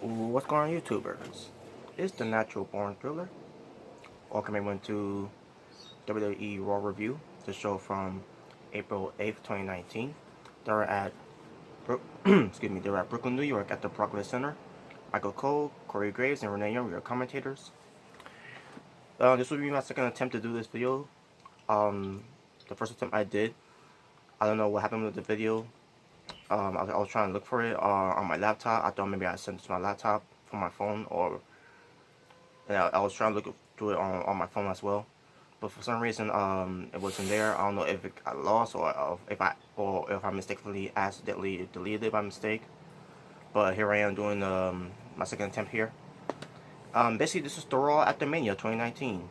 What's going on, YouTubers? It's the Natural Born Thriller. Welcome everyone to WWE RAW Review, the show from April 8th, 2019. They're at they're at Brooklyn, New York at the Progress Center. Michael Cole, Corey Graves, and Renee Young are your commentators. This will be my second attempt to do this video. The first attempt I did, I don't know what happened with the video. I was trying to look for it on my laptop. I thought maybe I sent it to my laptop from my phone, or I was trying to look through it on my phone as well. But for some reason, it wasn't there. I don't know if it got lost or if I mistakenly accidentally deleted it by mistake. But here I am doing my second attempt here. Basically, this is the Raw after MANIA 2019,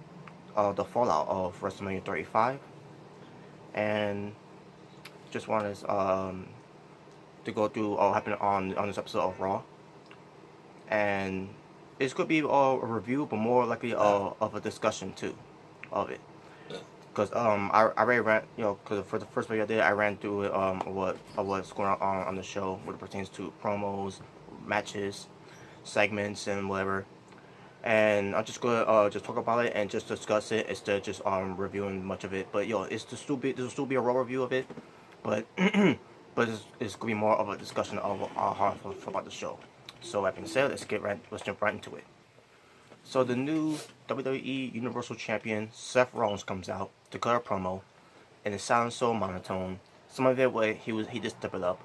the fallout of WrestleMania 35, and just wanted to go through what happened on this episode of Raw, and it's going to be a review, but more likely of a discussion too of it. Because I already ran, because for the first video I did, I ran through it, what's going on the show, what it pertains to promos, matches, segments, and whatever. And I'm just gonna just talk about it and just discuss it instead of just reviewing much of it. But this will still be a raw review of it, but but it's gonna be more of a discussion of how I feel about the show. So that being said, let's jump right into it. So the new WWE Universal Champion Seth Rollins comes out to cut a promo, and it sounds so monotone. Some of it he just stepped it up,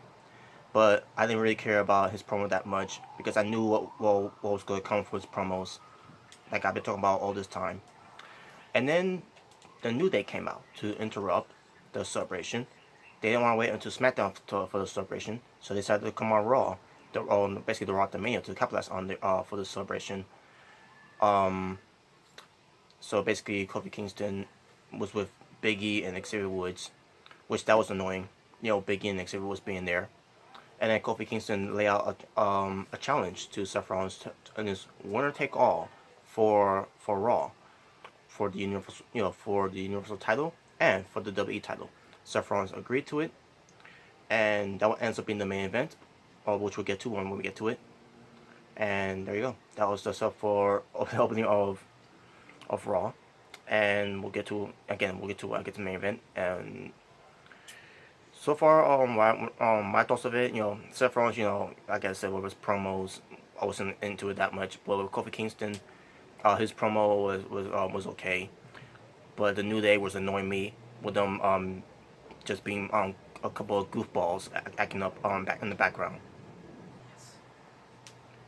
but I didn't really care about his promo that much because I knew what was going to come for his promos, like I've been talking about all this time. And then the New Day came out to interrupt the celebration. They didn't want to wait until SmackDown for the celebration, so they decided to come on Raw, basically the Raw at the Mania, to capitalize on for the celebration. So basically, Kofi Kingston was with Big E and Xavier Woods, which that was annoying. Big E and Xavier Woods being there, and then Kofi Kingston lay out a challenge to Seth Rollins and his winner take all for Raw, for the Universal title and for the WWE title. Seth Rollins agreed to it, and that ends up being the main event, which we'll get to when we get to it. And there you go. That was the stuff for the opening of Raw, and we'll get to the main event. And so far, my thoughts of it, Seth Rollins, like I said, with his promos, I wasn't into it that much. But with Kofi Kingston, his promo was okay, but the New Day was annoying me with them just being a couple of goofballs acting up back in the background.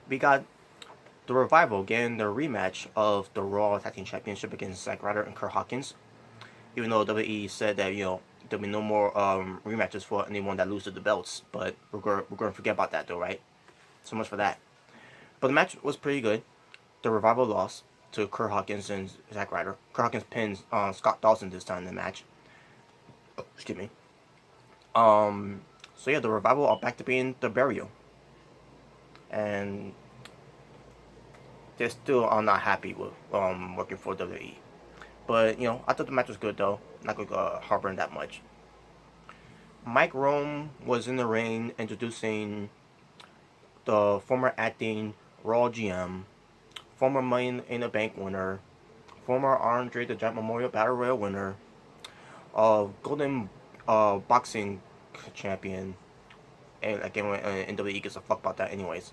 We got the Revival getting the rematch of the Raw Tag Team Championship against Zack Ryder and Kurt Hawkins. Even though WWE said that there'll be no more rematches for anyone that loses the belts, but we're going to forget about that though, right? So much for that. But the match was pretty good. The Revival lost to Kurt Hawkins and Zack Ryder. Kurt Hawkins pins Scott Dawson this time in the match. Oh, excuse me. So yeah, the Revival are back to being the Burial, and they still are not happy with working for WWE. But I thought the match was good though. Not going to harbor that much. Mike Rome was in the ring introducing the former acting Raw GM, former Money in the Bank winner, former Andre the Giant Memorial Battle Royal winner, Golden Boxing champion, and again, WWE gives a fuck about that anyways.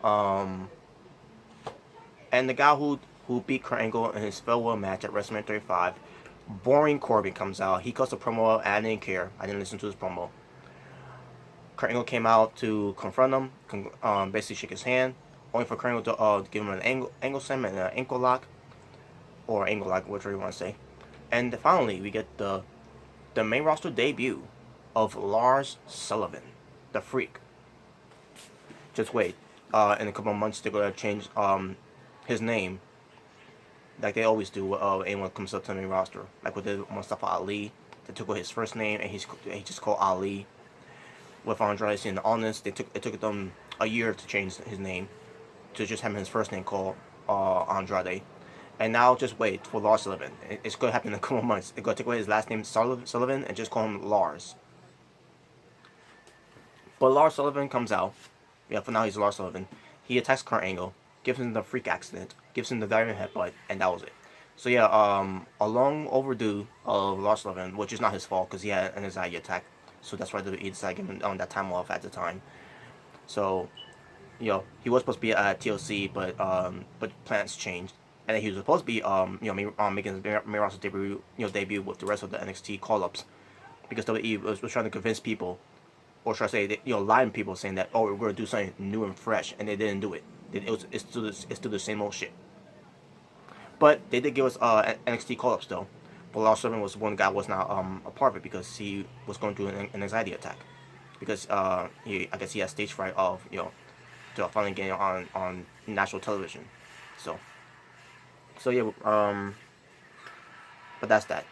And the guy who beat Kurt Angle in his farewell match at WrestleMania 35, Boring Corbin, comes out. He cuts the promo out, and I didn't care. I didn't listen to his promo. Kurt Angle came out to confront him, basically shake his hand, only for Kurt Angle to give him an angle slam and an ankle lock, or angle lock, whatever you want to say. And finally, we get the main roster debut of Lars Sullivan, the Freak. Just wait. In a couple of months, they're going to change his name, like they always do when anyone comes up to the main roster. Like with Mustafa Ali, they took away his first name and he just called Ali. With Andrade and Honest, it took them a year to change his name to just have his first name called Andrade. And now just wait for Lars Sullivan. It's going to happen in a couple of months. They're going to take away his last name Sullivan and just call him Lars. But Lars Sullivan comes out Yeah, for now he's Lars Sullivan. He attacks Kurt Angle, gives him the freak accident, gives him the diving headbutt, and that was it. So yeah, a long overdue of Lars Sullivan, which is not his fault because he had an anxiety attack. So that's why he decided to give him that time off at the time. So he was supposed to be at TLC, but plans changed, and then he was supposed to be making his main roster debut with the rest of the NXT call ups, because WWE was trying to convince people, or should I say, lying people saying that we're going to do something new and fresh, and they didn't do it. It's still the same old shit. But they did give us NXT call ups though. But Lars Sullivan was one guy was not a part of it because he was going through an anxiety attack, because I guess he had stage fright of to finally getting on national television. So yeah, but that's that.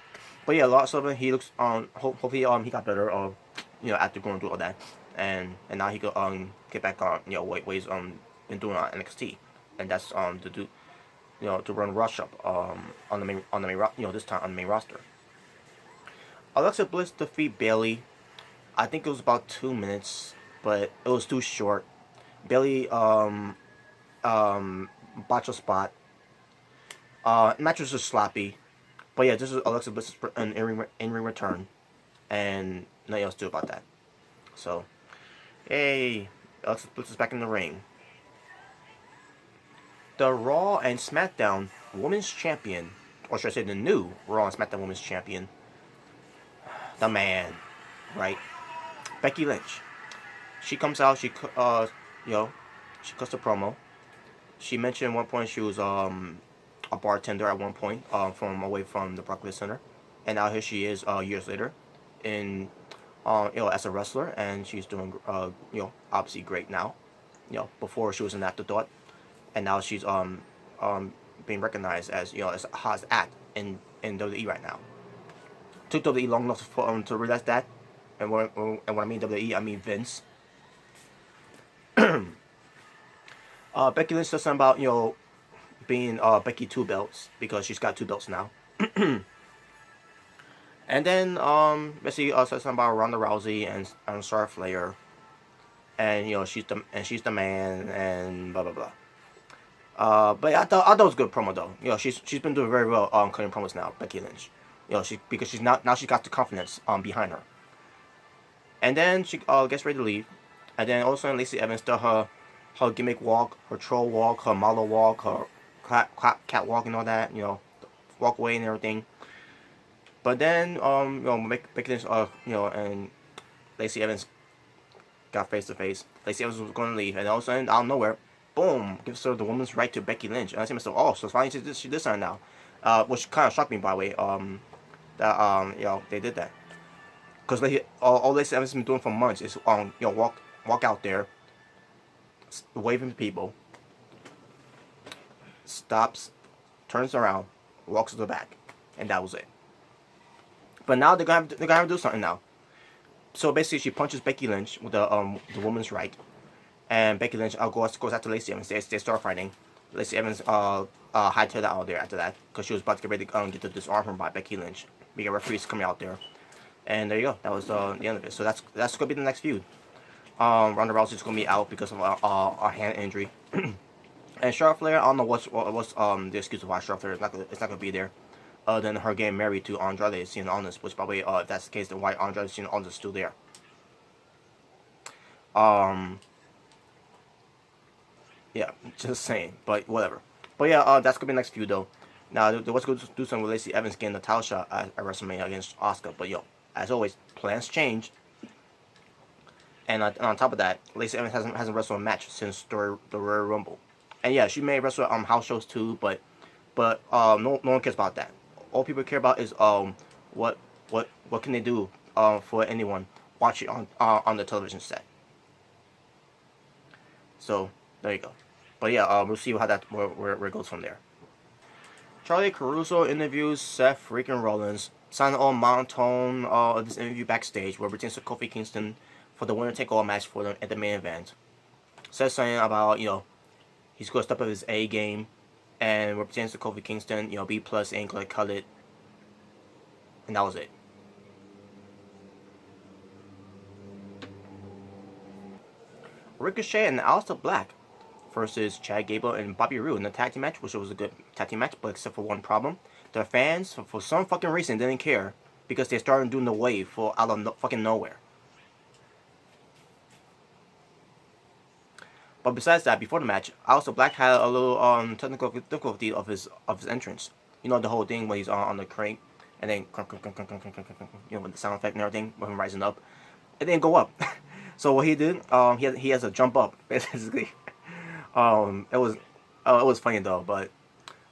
But yeah, Lars Sullivan, he looks hopefully he got better after going through all that, and now he could get back on what he's been doing on NXT, and that's to do to run Rush up on the main this time on the main roster. Alexa Bliss defeat Bayley. I think it was about 2 minutes, but it was too short. Bayley botched a spot. Match was just sloppy. But yeah, this is Alexa Bliss's in-ring return, and nothing else to do about that. So, hey, Alexa Bliss is back in the ring. The Raw and SmackDown Women's Champion, or should I say the new Raw and SmackDown Women's Champion, the man, right? Becky Lynch. She comes out. She cuts a promo. She mentioned at one point she was a bartender at one point from away from the Barclays Center, and now here she is years later, in as a wrestler, and she's doing obviously great now. Before she was an afterthought, and now she's being recognized as as a hot act in WWE right now. Took WWE long enough to realize that, and when I mean WWE, I mean Vince. Becky Lynch says something about being Becky 2 belts, because she's got 2 belts now. And then Bessie says something about Ronda Rousey and Charlotte Flair, and she's the man, and blah blah blah. But I thought it was a good promo though. She's been doing very well cutting promos now, Becky Lynch. Because she's now she got the confidence behind her. And then she gets ready to leave, and then all of a sudden Lacey Evans does her gimmick walk, her troll walk, her model walk, her cat walk and all that, walk away and everything. But then Becky Lynch and Lacey Evans got face to face. Lacey Evans was going to leave, and all of a sudden out of nowhere, boom, gives her the woman's right to Becky Lynch. And I said myself, oh, so finally she did something now, which kind of shocked me, by the way, that they did that, because all Lacey Evans has been doing for months is walk out there, waving to people, stops, turns around, walks to the back, and that was it. But now they're gonna have to do something now. So basically, she punches Becky Lynch with the woman's right, and Becky Lynch goes after Lacey Evans. They start fighting. Lacey Evans hightailed that out there after that, because she was about to get ready to get to disarm her by Becky Lynch. We get referees coming out there, and there you go. That was the end of it. So that's gonna be the next feud. Ronda Rousey's gonna be out because of a hand injury, and Charlotte Flair, I don't know what's the excuse of why Charlotte Flair is not gonna be there, other than her getting married to Andrade Cien Almas, which probably if that's the case, then why Andrade Cien Almas is still there. Yeah, just saying, but whatever. But yeah, that's gonna be the next feud though. Now they was going to do something with Lacey Evans getting the title shot at WrestleMania against Asuka, but as always, plans change. And on top of that, Lacey Evans hasn't wrestled a match since the Royal Rumble. And yeah, she may wrestle house shows too, but no one cares about that. All people care about is what can they do for anyone watching on the television set. So there you go. But yeah, we'll see how that where it goes from there. Charlie Caruso interviews Seth freaking Rollins. Sounded all monotone of this interview backstage, where it pertains to Kofi Kingston for the winner take all match for them at the main event. Says something about he's going to step up his A game, and represents to Kofi Kingston, B plus ain't gonna cut it, and that was it. Ricochet and Aleister Black versus Chad Gable and Bobby Roode in the tag team match, which was a good tag team match, but except for one problem. The fans, for some fucking reason, didn't care because they started doing the wave for out of fucking nowhere. But besides that, before the match, Aleister Black had a little technical difficulty of his entrance. You know, the whole thing when he's on the crate and then you know, with the sound effect and everything, with him rising up, it didn't go up. So what he did, he has to jump up basically. It was funny though, but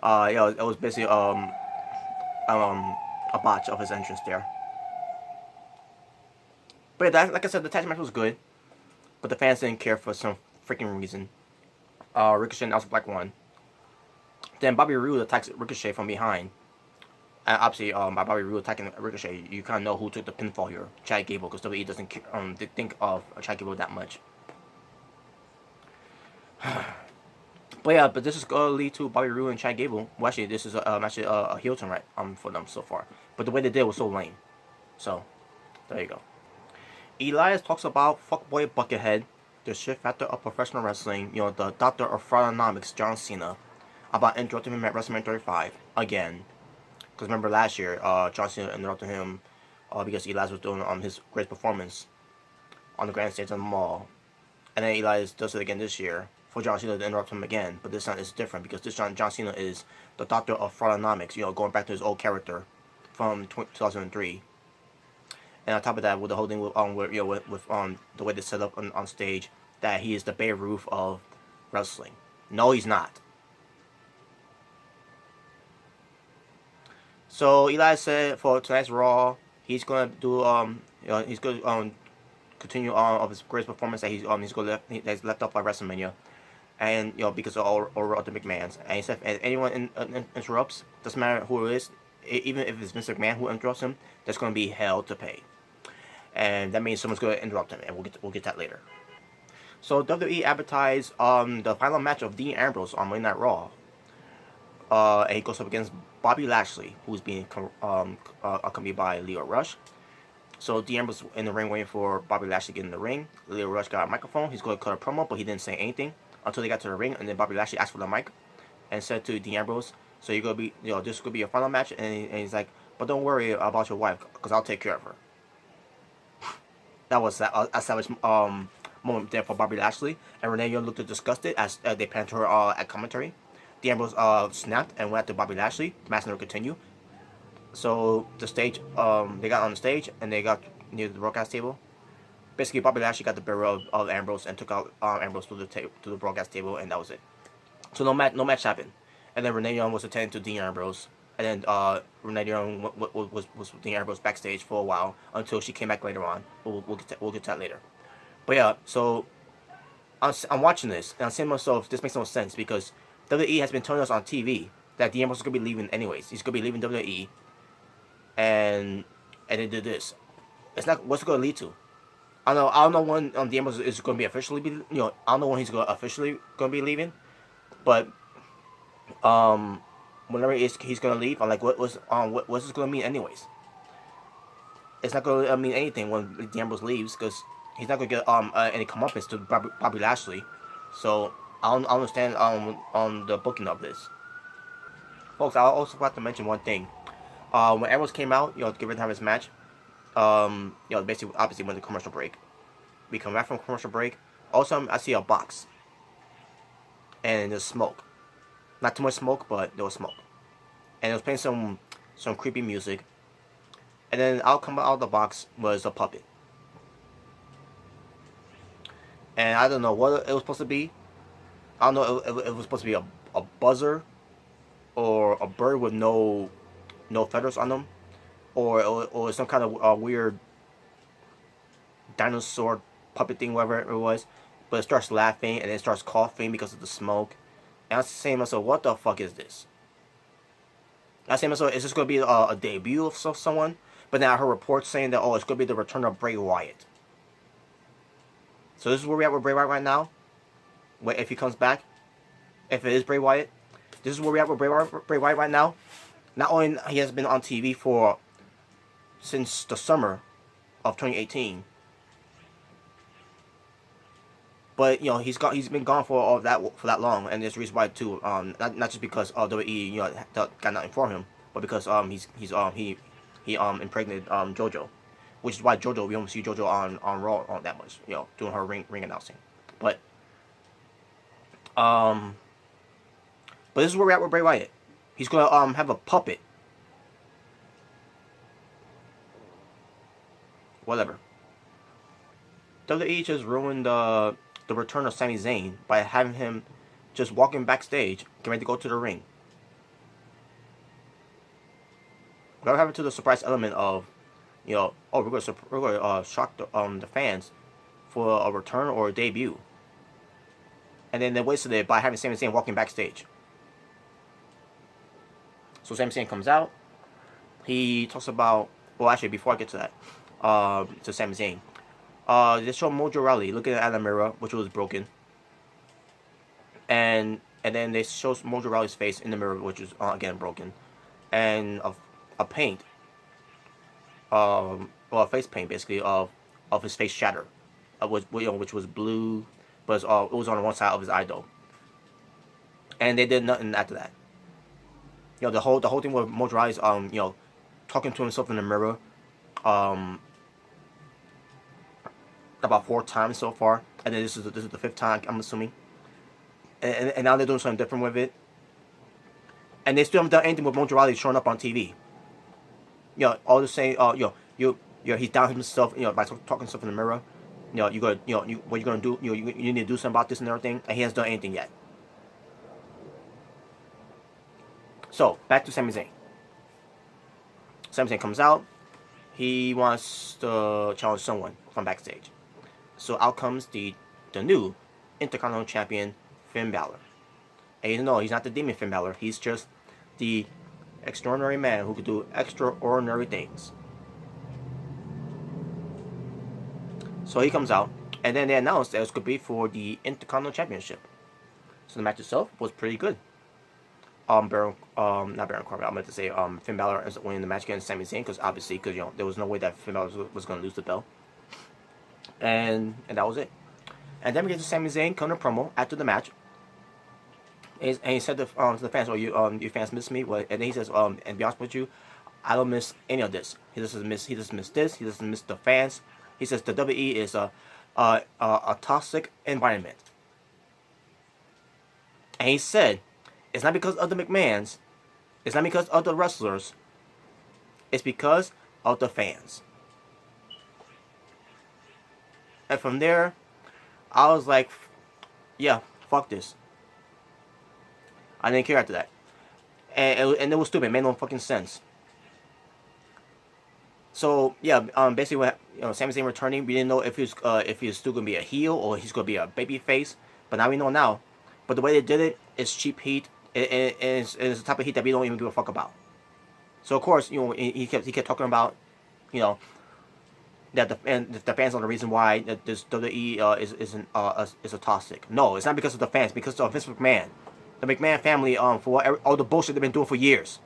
yeah, it was basically a botch of his entrance there. But that, like I said, the tag match was good, but the fans didn't care for some freaking reason. Ricochet and Aleister Black won. Then Bobby Roode attacks Ricochet from behind. And obviously, by Bobby Roode attacking Ricochet, you kind of know who took the pinfall here. Chad Gable, because WWE doesn't think of Chad Gable that much. But yeah, but this is going to lead to Bobby Roode and Chad Gable. Well, actually, this is actually a heel turn right for them so far. But the way they did was so lame. So, there you go. Elias talks about fuckboy Buckethead, the shit factor of professional wrestling, you know, the doctor of Fraudonomics, John Cena, about interrupting him at WrestleMania 35 again. Because remember last year, John Cena interrupted him because Elias was doing his great performance on the grand stage on the mall. And then Elias does it again this year for John Cena to interrupt him again. But this time it's different because this time John Cena is the doctor of Fraudonomics, you know, going back to his old character from 2003. And on top of that, with the whole thing with the way they set up on stage, that he is the Babe Ruth of wrestling. No, he's not. So Eli said for tonight's Raw, he's gonna do he's gonna continue on of his greatest performance that he's that's left off by WrestleMania, and you know, because of all the McMahons. And he said if anyone interrupts, doesn't matter who it is, even if it's Vince McMahon who interrupts him, there's gonna be hell to pay. And that means someone's going to interrupt him, and we'll get that later. So WWE advertised the final match of Dean Ambrose on Monday Night Raw. And he goes up against Bobby Lashley, who's being accompanied by Lio Rush. So Dean Ambrose in the ring waiting for Bobby Lashley to get in the ring. Lio Rush got a microphone. He's going to cut a promo, but he didn't say anything until they got to the ring. And then Bobby Lashley asked for the mic and said to Dean Ambrose, "So you're gonna be, you know, this is gonna be your final match." And he's like, "But don't worry about your wife, because I'll take care of her." That was a savage moment there for Bobby Lashley, and Renee Young looked disgusted as they panned to her at commentary. Dean Ambrose snapped and went after Bobby Lashley. The match never continued. So the stage, they got on the stage and they got near the broadcast table. Basically, Bobby Lashley got the barrel of Ambrose and took out Ambrose to the broadcast table, and that was it. So no match happened. And then Renee Young was attending to Dean Ambrose. And then Renee Young was with Dean Ambrose backstage for a while until she came back later on. We'll get to that later. But yeah, so I'm watching this and I'm saying to myself, this makes no sense because WWE has been telling us on TV that Dean Ambrose is gonna be leaving anyways. He's gonna be leaving WWE, and they did this. It's not what's it gonna lead to. I don't know when Dean Ambrose is gonna be officially I don't know when he's officially gonna be leaving, but whenever he's gonna leave, I'm like, what's this gonna mean anyways? It's not gonna mean anything when Dean Ambrose leaves because he's not gonna get any comeuppance to Bobby Lashley. So I don't understand on the booking of this, folks. I also have to mention one thing. When Ambrose came out, you know, to get ready to have his match, you know, basically obviously went to commercial break. We come back from commercial break. Also, I see a box and there's smoke. Not too much smoke, but there was smoke. And it was playing some creepy music. And then out of the box was a puppet. And I don't know what it was supposed to be. I don't know if it was supposed to be a buzzer or a bird with no feathers on them, or some kind of weird dinosaur puppet thing, whatever it was. But it starts laughing and then it starts coughing because of the smoke. And I was saying to myself, what the fuck is this? I was saying to myself, is this going to be a debut of someone? But then I heard reports saying that, oh, it's going to be the return of Bray Wyatt. So this is where we're at with Bray Wyatt right now. If he comes back, if it is Bray Wyatt, this is where we're at with Bray Wyatt right now. Not only he has been on TV since the summer of 2018, But he's been gone for that long, and there's a reason why too. Not just because WWE got nothing for him, but because he impregnated JoJo, which is why JoJo we don't see JoJo on Raw on that much, doing her ring announcing. But um, but this is where we're at with Bray Wyatt. He's gonna have a puppet. Whatever. WWE just ruined the return of Sami Zayn by having him just walking backstage, getting ready to go to the ring. Whatever happened to the surprise element of, we're gonna shock the fans for a return or a debut, and then they wasted it by having Sami Zayn walking backstage. So Sami Zayn comes out. He talks about, well, actually, before I get to that, to Sami Zayn, they show Mojo Rawley looking at the mirror, which was broken, and then they show Mojo Rawley's face in the mirror, which is again broken, and a paint, well, a face paint basically of his face shatter, which was blue, but it was on one side of his eye though, and they did nothing after that. The whole thing with Mojo Rawley's talking to himself in the mirror, about 4 times so far, and then this is the 5th time, I'm assuming. And now they're doing something different with it, and they still haven't done anything with Mojo Rawley showing up on TV. All the same. He's down himself. By talking himself in the mirror. What you gonna do? You need to do something about this and everything, and he hasn't done anything yet. So back to Sami Zayn. Sami Zayn comes out. He wants to challenge someone from backstage. So out comes the new Intercontinental Champion, Finn Balor. And he's not the demon Finn Balor. He's just the extraordinary man who could do extraordinary things. So he comes out, and then they announced that it could be for the Intercontinental Championship. So the match itself was pretty good. Not Baron Corbin. I meant to say Finn Balor ends up winning the match against Sami Zayn because there was no way that Finn Balor was going to lose the belt. And that was it. And then we get to Sami Zayn coming to promo after the match. And he said to the fans, "Oh, you fans miss me?" Well, and then he says, "And to be honest with you, I don't miss any of this. He doesn't miss this. He doesn't miss the fans. He says the WWE is a toxic environment." And he said, "It's not because of the McMahons. It's not because of the wrestlers. It's because of the fans." And from there, I was like, "Yeah, fuck this." I didn't care after that, and it was stupid. It made no fucking sense. So yeah, basically, what Sami Zayn returning, we didn't know if he's still gonna be a heel or he's gonna be a baby face, but now we know now. But the way they did it is cheap heat. It's the type of heat that we don't even give a fuck about. So of course, he kept talking about, that the fans are the reason why that this WWE is a toxic. No, it's not because of the fans. Because of Vince McMahon. The McMahon family, for all the bullshit they've been doing for years.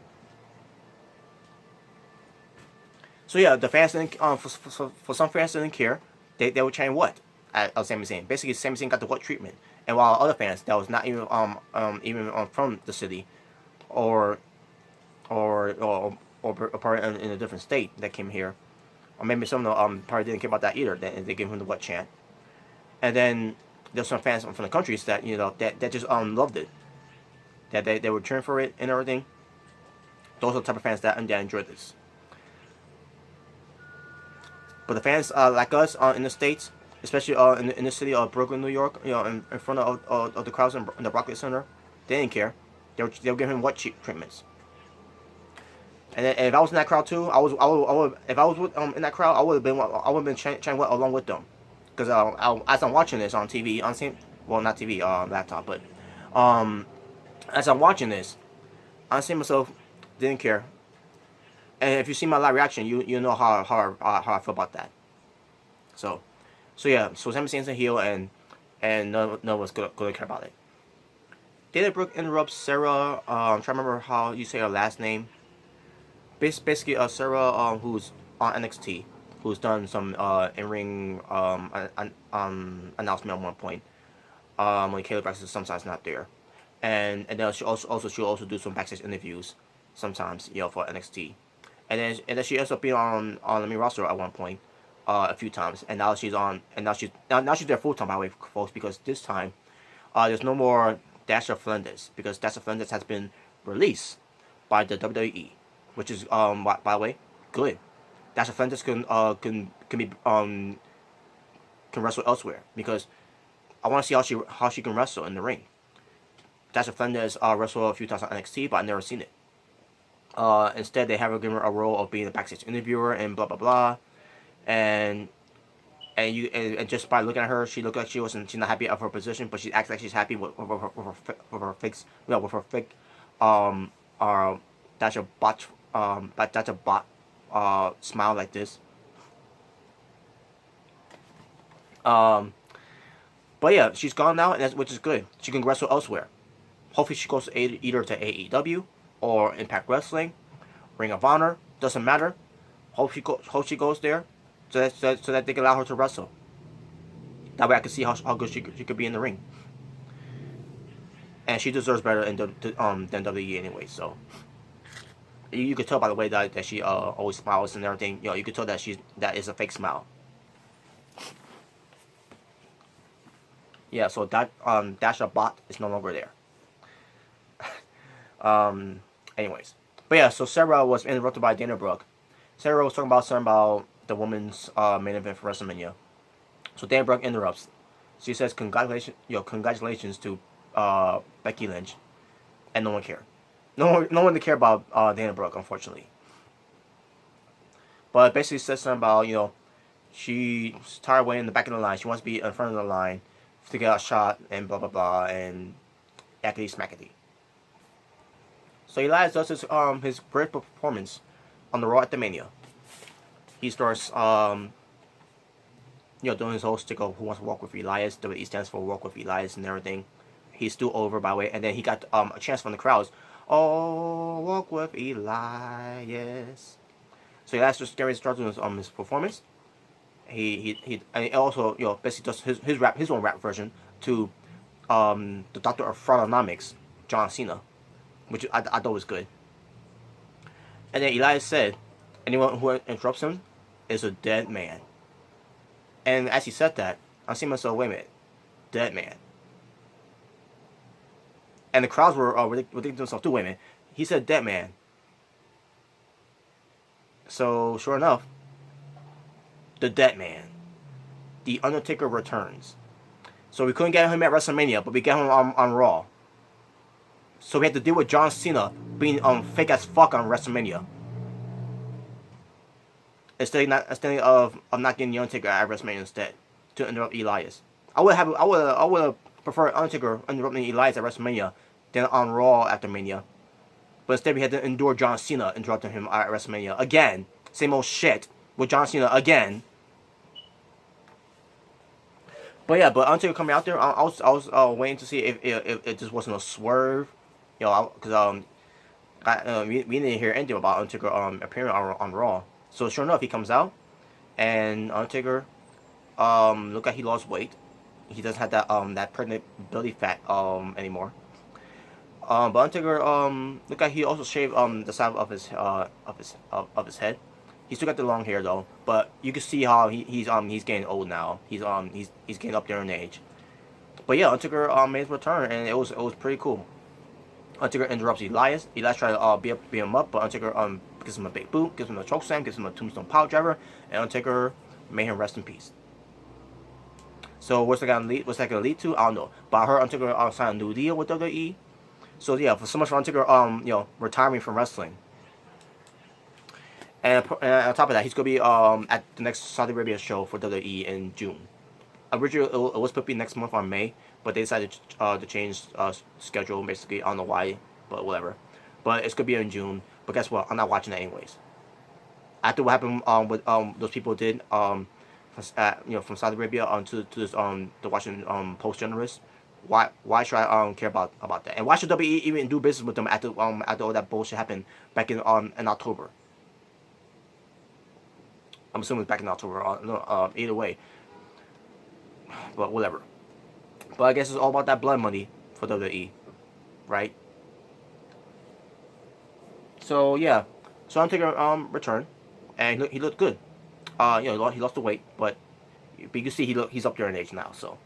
So yeah, the fans didn't, for some fans didn't care. They were chanting what at Sami Zayn. Basically, Sami Zayn got the what treatment, and while other fans that was not even from the city, or part in a different state that came here, or maybe some of them probably didn't care about that either. They gave him the what chant, and then there's some fans from the countries that that just loved it. That they were cheering for it and everything. Those are the type of fans that enjoyed this. But the fans like us in the States, especially in the city of Brooklyn, New York, in front of the crowds in the Barclays Center, they didn't care. They were giving him what treatments. And if I was in that crowd too, if I was in that crowd, I would have been chanting what along with them, because as I'm watching this on TV, not TV, laptop, but as I'm watching this, I'm seeing myself didn't care. And if you see my live reaction, you know how I feel about that. So yeah, so Sami Zayn's a heel, and no one's gonna care about it. Dana Brooke interrupts Sarah. I'm trying to remember how you say her last name. Basically, Sarah, who's on NXT, who's done some in-ring announcement at one point, when Kayla Braxton is sometimes not there, and then she'll also do some backstage interviews sometimes, for NXT, and then she ends up being on the main roster at one point, a few times, and now she's on, and now she's there full time, by the way, folks, because this time, there's no more Dasha Flinders, because Dasha Flinders has been released by the WWE, which is by the way, good. Dasha Flinders can be can wrestle elsewhere, because I want to see how she can wrestle in the ring. Dasha Flinders wrestled a few times on NXT, but I've never seen it. Instead, they have her given a role of being a backstage interviewer and blah blah blah, and and just by looking at her, she looked like she's not happy of her position, but she acts like she's happy with her fake, with her fake, Dasha bot, smile like this. But yeah, she's gone now, and which is good. She can wrestle elsewhere. Hopefully, she goes either to AEW or Impact Wrestling, Ring of Honor. Doesn't matter. Hope she goes there, so that they can allow her to wrestle. That way, I can see how good she could be in the ring. And she deserves better than WWE anyway. So you could tell by the way that she always smiles and everything. You could tell that that is a fake smile. Yeah, so that Dasha bot is no longer there. Anyways, but yeah, so Sarah was interrupted by Dana Brooke. Sarah was talking about something about the women's main event for WrestleMania. So Dana Brooke interrupts. She says, congratulations to Becky Lynch," and no one cared. No one cared about Dana Brooke, unfortunately. But basically says something about she's tired of waiting in the back of the line. She wants to be in front of the line to get a shot and blah blah blah and yakety smackety. So Elias does his great performance on the Raw at the Mania. He starts doing his whole stick of who wants to walk with Elias. WWE stands for walk with Elias and everything. He's still over, by the way, and then he got a chance from the crowds. Oh, walk with Elias. So Elias just getting ready to start doing his performance. He and also basically does his own rap version to the Doctor of Fraudonomics, John Cena, which I thought was good. And then Elias said, "Anyone who interrupts him is a dead man." And as he said that, I'm seeing myself, wait a minute, dead man. And the crowds were thinking to themselves too, wait a minute, he said dead man. So sure enough, the dead man, The Undertaker, returns. So we couldn't get him at WrestleMania, but we got him on Raw. So we had to deal with John Cena being fake as fuck on WrestleMania. Instead of not getting the Undertaker at WrestleMania instead to interrupt Elias. I would have preferred Undertaker interrupting Elias at WrestleMania than on Raw after Mania. But instead we had to endure John Cena interrupting him at WrestleMania again. Same old shit with John Cena again. But yeah, but Undertaker coming out there, I was waiting to see if it just wasn't a swerve, because we didn't hear anything about Undertaker appearing on Raw. So sure enough, he comes out, and Undertaker look like he lost weight. He doesn't have that pregnant belly fat anymore. But Undertaker look like he also shaved the side of his head. He still got the long hair though, but you can see how he's getting old now. He's getting up there in age. But yeah, Undertaker made his return, and it was pretty cool. Undertaker interrupts Elias. Elias tries to beat him up, but Undertaker gives him a big boot, gives him a chokeslam, gives him a tombstone power driver, and Undertaker made him rest in peace. So what's that gonna lead to? I don't know. But I heard Undertaker signed a new deal with WWE. So yeah, for so much for Undertaker retiring from wrestling. And on top of that, he's gonna be at the next Saudi Arabia show for WWE in June. Originally, it was supposed to be next month on May, but they decided to change schedule. Basically, I don't know why, but whatever. But it's gonna be in June. But guess what? I'm not watching it anyways. After what happened with those people did from Saudi Arabia to this the Washington Post journalist. Why should I care about that? And why should WWE even do business with them after all that bullshit happened back in October? I'm assuming it's back in October. Either way, but whatever. But I guess it's all about that blood money for WWE, right? So yeah, so Undertaker returned, and he looked good. He lost the weight, but you can see he's up there in age now. So,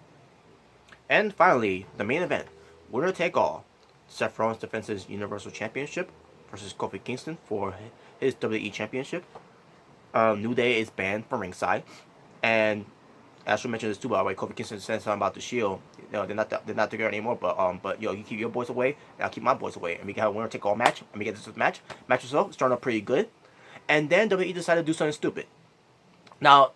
and finally, the main event, winner take all. Seth Rollins defends his Universal Championship versus Kofi Kingston for his WWE Championship. New Day is banned from ringside, and as you mentioned this too, by the way, Kofi Kingston said something about the Shield. They're not together anymore. But you keep your boys away, and I'll keep my boys away, and we can have a winner take all match, and we get this match. Match itself starting up pretty good, and then WWE decided to do something stupid. Now,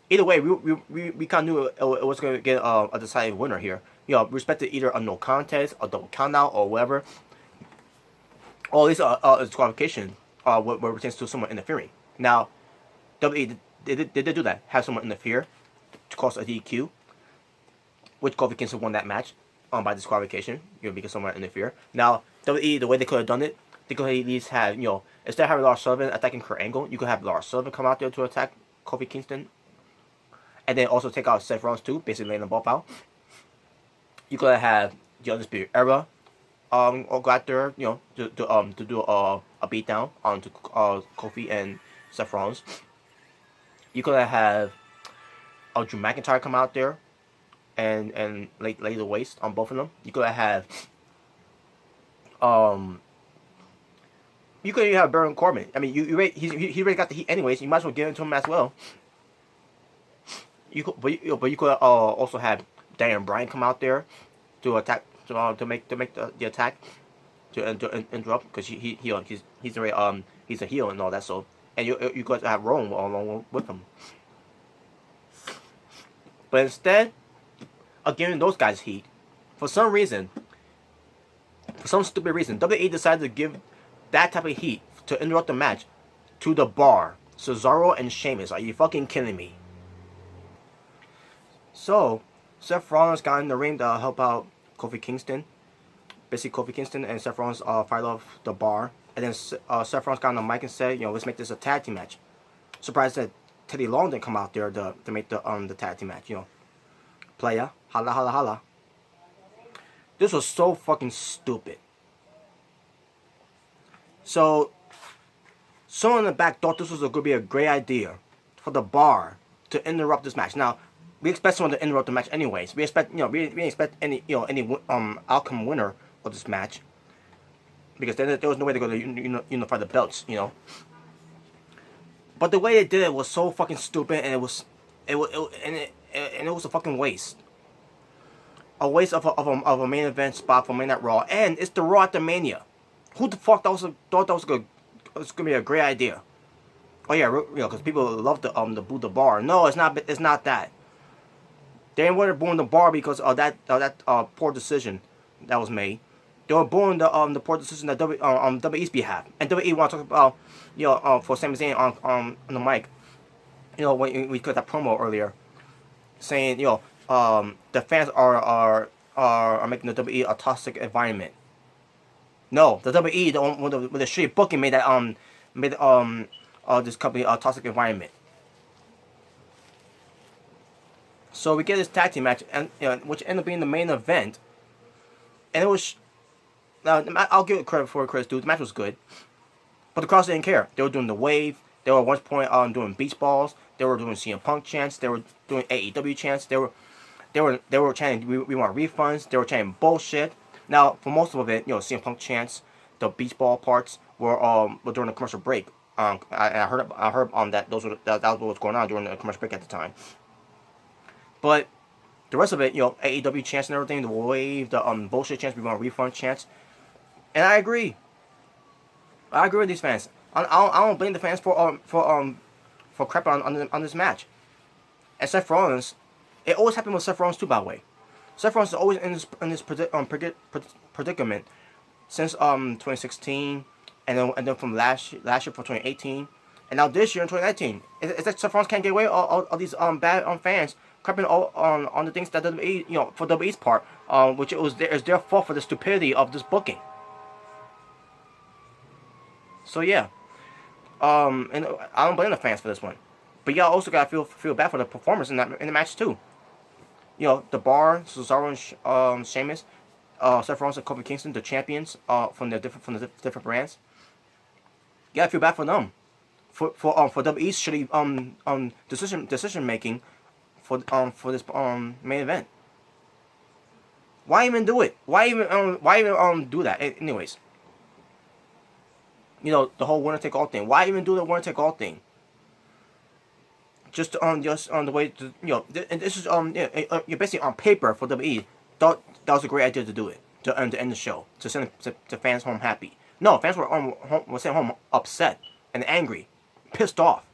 either way, we kind of knew it was going to get a decided winner here. Respected either a no contest, a double countout, or whatever. All these disqualification what pertains to someone interfering. Now, WWE did do that, have someone interfere to cause a DQ, which Kofi Kingston won that match by disqualification, because someone interfered. Now, WWE, the way they could have done it, they could have at least had, instead of having Lars Sullivan attacking Kurt Angle, you could have Lars Sullivan come out there to attack Kofi Kingston, and then also take out Seth Rollins too, basically laying them both out. You could have the Undisputed Era go out there, to do a beatdown onto Kofi and Seth Rollins. You could have Drew McIntyre come out there and lay the waste on both of them. You could have you could even have Baron Corbin. I mean, he already got the heat anyways. You might as well give it to him as well. But you could also have Daniel Bryan come out there to attack to make the attack to interrupt, because he's already he's a heel and all that. So, and you could have Rowan along with him. But instead of giving those guys heat, for some reason, for some stupid reason, WWE decided to give that type of heat to interrupt the match to the Bar, Cesaro and Sheamus. Are you fucking kidding me? So, Seth Rollins got in the ring to help out Kofi Kingston. Basically, Kofi Kingston and Seth Rollins fight off the Bar. And then Seth Rollins got on the mic and said, let's make this a tag team match. Surprised that Teddy Long didn't come out there to make the tag team match, Playa, holla, holla, holla. This was so fucking stupid. So, someone in the back thought this was going to be a great idea for the Bar to interrupt this match. Now, we expect someone to interrupt the match anyways. We expect, we expect any outcome winner of this match, because there was no way they're going to unify the belts, But the way they did it was so fucking stupid, and it was a fucking waste. A waste of a main event spot for Monday Night Raw, and it's the Raw at the Mania. Who the fuck thought that was gonna be a great idea? Oh yeah, because people love the boo the Bar. No, it's not. It's not that. They didn't want to booing the Bar because of that poor decision that was made. They were booing the poor decision that WWE's behalf, and WWE want to talk about for Sami Zayn on the mic. When we cut that promo earlier, saying the fans are making the WWE a toxic environment. No, the WWE with the shitty booking made this company a toxic environment. So we get this tag team match, and which ended up being the main event, and it was. Now I'll give it credit for credit's due. The match was good, but the crowd didn't care. They were doing the wave. They were at one point doing beach balls. They were doing CM Punk chants. They were doing AEW chants. They were chanting we want refunds. They were chanting bullshit. Now for most of it, CM Punk chants, the beach ball parts were during the commercial break. I heard on that that was what was going on during the commercial break at the time. But the rest of it, AEW chants and everything, the wave, the bullshit chants, we want refund chants, and I agree. I agree with these fans. I don't blame the fans for crap on this match. And Seth Rollins, it always happened with Seth Rollins too, by the way. Seth Rollins is always in this predicament since 2016, and then from last year for 2018, and now this year in 2019. It's like Seth Rollins can't get away all these bad fans crapping on the things that WWE, for WWE's part, which it's their fault for the stupidity of this booking. So yeah, and I don't blame the fans for this one, but y'all also gotta feel bad for the performers in the match too. you know, the Bar, Cesaro, and Sheamus, Seth Rollins and Kofi Kingston, the champions, from the different brands. Yeah, I feel bad for them. For WWE's shitty decision making for this main event. Why even do it? Why even do that? Anyways, you know, the whole winner take all thing. Why even do the winner take all thing? Just on the way to, you know, and this is you're basically on paper for WWE. Thought that was a great idea to do it to end the show, to send to fans home happy. No, fans were sent home upset and angry, pissed off.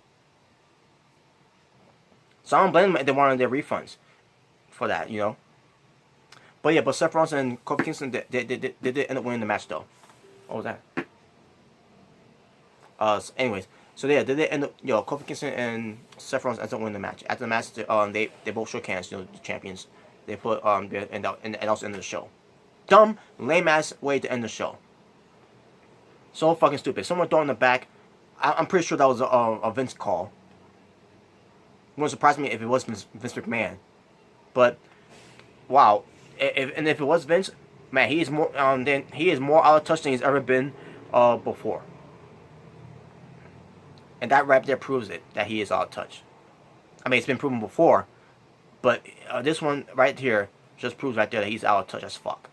So I don't blame them if they wanted their refunds for that, you know. But yeah, but Seth Rollins and Kofi Kingston, they did end up winning the match though. What was that? So anyways, so yeah, they did end up, you know, Kofi Kingston and Seth Rollins ended up winning the match. After the match, they both shook hands, you know, the champions. They put and also ended the show. Dumb, lame ass way to end the show. So fucking stupid. Someone throwing the back. I'm pretty sure that was a Vince call. It wouldn't surprise me if it was Vince McMahon. But wow, if it was Vince, man, he is more out of touch than he's ever been before. And that right there proves it, that he is out of touch. I mean, it's been proven before, but this one right here just proves right there that he's out of touch as fuck.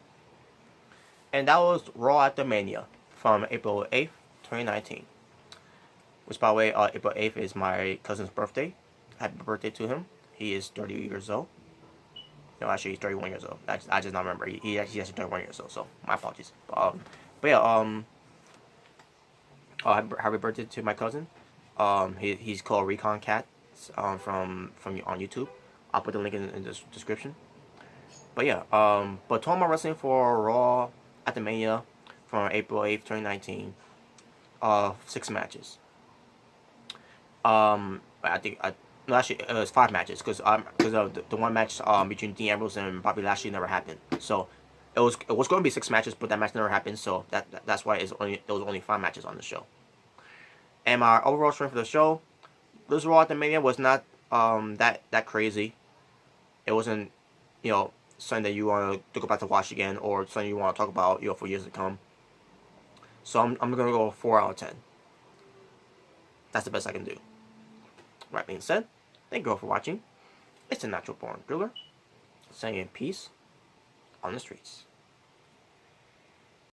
And that was Raw after Mania from April 8th, 2019. Which, by the way, April 8th is my cousin's birthday. Happy birthday to him. He is 30 years old. No, actually, he's 31 years old. I just not remember. He actually is 31 years old, so my apologies. But yeah, happy birthday to my cousin. He's called Recon Cat from on YouTube. I'll put the link in the description. But yeah, but talking about wrestling for Raw at the Mania from April 8th, 2019. 6 matches. I think no, actually it was 5 matches because the one match between Dean Ambrose and Bobby Lashley never happened. So it was going to be 6 matches, but that match never happened. So that's why there was only 5 matches on the show. And my overall strength for the show, this Raw at the Mania was not that crazy. It wasn't, you know, something that you want to go back to watch again, or something you want to talk about, you know, for years to come. So I'm gonna go 4 out of 10. That's the best I can do. That being said, thank you all for watching. It's a Natural Born Driller, saying peace on the streets.